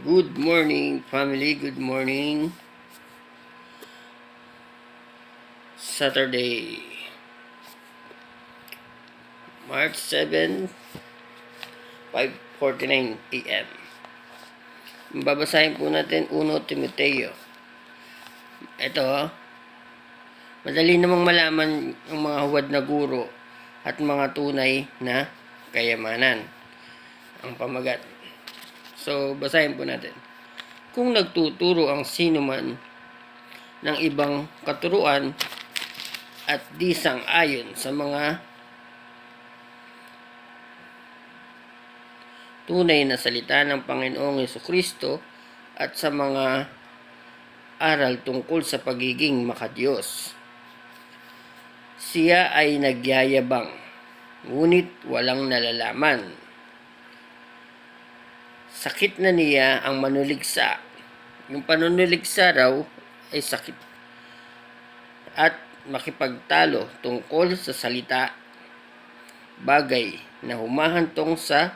Good morning, family. Good morning. Saturday, March 7, 5:49 a.m. Babasahin po natin 1 Timoteo. Ito, madali namang malaman ang mga huwad na guro at mga tunay na kayamanan. Ang pamagat. So, basahin po natin. Kung nagtuturo ang sino man ng ibang katuruan at di sang-ayon sa mga tunay na salita ng Panginoong Jesucristo at sa mga aral tungkol sa pagiging makadiyos, siya ay nagyayabang, ngunit walang nalalaman. Sakit na niya ang manuligsa. Yung panunuligsa raw ay sakit at makipagtalo tungkol sa salita, bagay na humahantong sa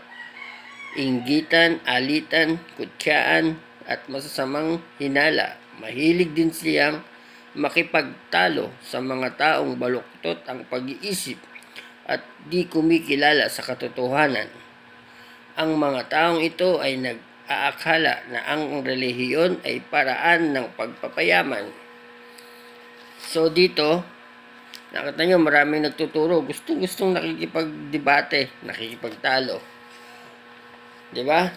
inggitan, alitan, kutyaan at masasamang hinala. Mahilig din siyang makipagtalo sa mga taong baluktot ang pag-iisip at di kumikilala sa katotohanan. Ang mga taong ito ay nag-aakala na ang relihiyon ay paraan ng pagpapayaman. So dito, nakita nyo maraming nagtuturo, gustong nakikipagdebate, nakikipagtalo. Diba?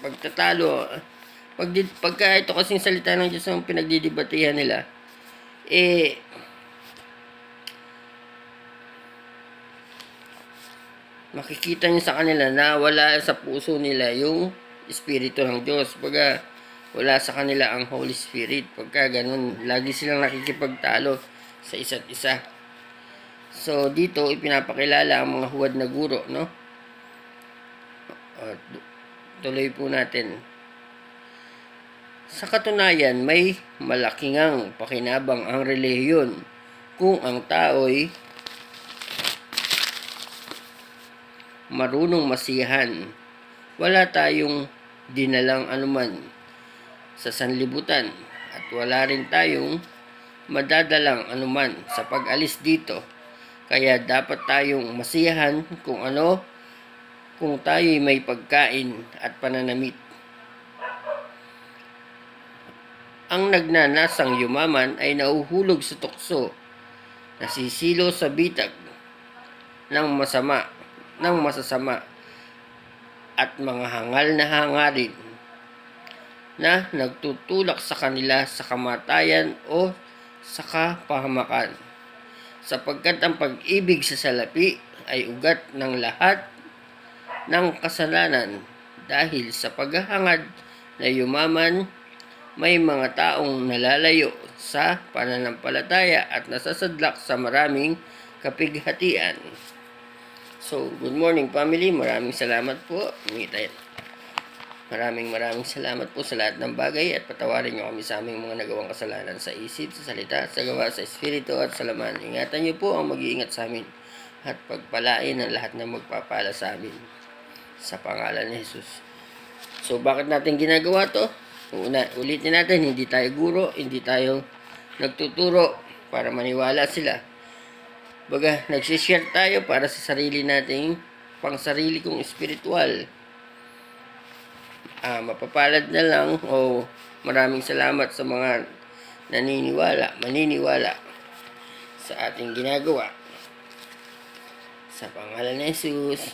Pagtatalo, pagka ito kasing salita ng Diyos ang pinagdidebatehan nila, makikita niyo sa kanila na wala sa puso nila yung Espiritu ng Diyos. Pagka wala sa kanila ang Holy Spirit. Pagka ganun, lagi silang nakikipagtalo sa isa't isa. So, dito, ipinapakilala ang mga huwad na guro, no? Tuloy po natin. Sa katunayan, may malaking pakinabang ang relihiyon kung ang tao'y marunong masiyahan. Wala tayong dinalang anuman sa sanlibutan at wala rin tayong madadalang anuman sa pag-alis dito. Kaya dapat tayong masiyahan kung tayo'y may pagkain at pananamit. Ang nagnanasang yumaman ay nauhulog sa tukso, nasisilo sa bitag ng masasama at mga hangal na hangarin na nagtutulak sa kanila sa kamatayan o sa kapahamakan, sapagkat ang pag-ibig sa salapi ay ugat ng lahat ng kasalanan. Dahil sa paghahangad na yumaman, may mga taong nalalayo sa pananampalataya at nasasadlak sa maraming kapighatian. So, good morning family. Maraming salamat po. Maraming salamat po sa lahat ng bagay at patawarin niyo kami sa aming mga nagawang kasalanan sa isip, sa salita, sa gawa, sa espiritu at sa laman. Ingatan niyo po ang mag-iingat sa amin at pagpalain ang lahat ng magpapala sa amin sa pangalan ni Jesus. So, bakit natin ginagawa to? Ulitin natin, hindi tayo guro, hindi tayo nagtuturo para maniwala sila. Baga, nagsishare tayo para sa sarili nating pang sarili kong espiritual. Mapapalad na lang o maraming salamat sa mga maniniwala sa ating ginagawa. Sa pangalan ni Jesus.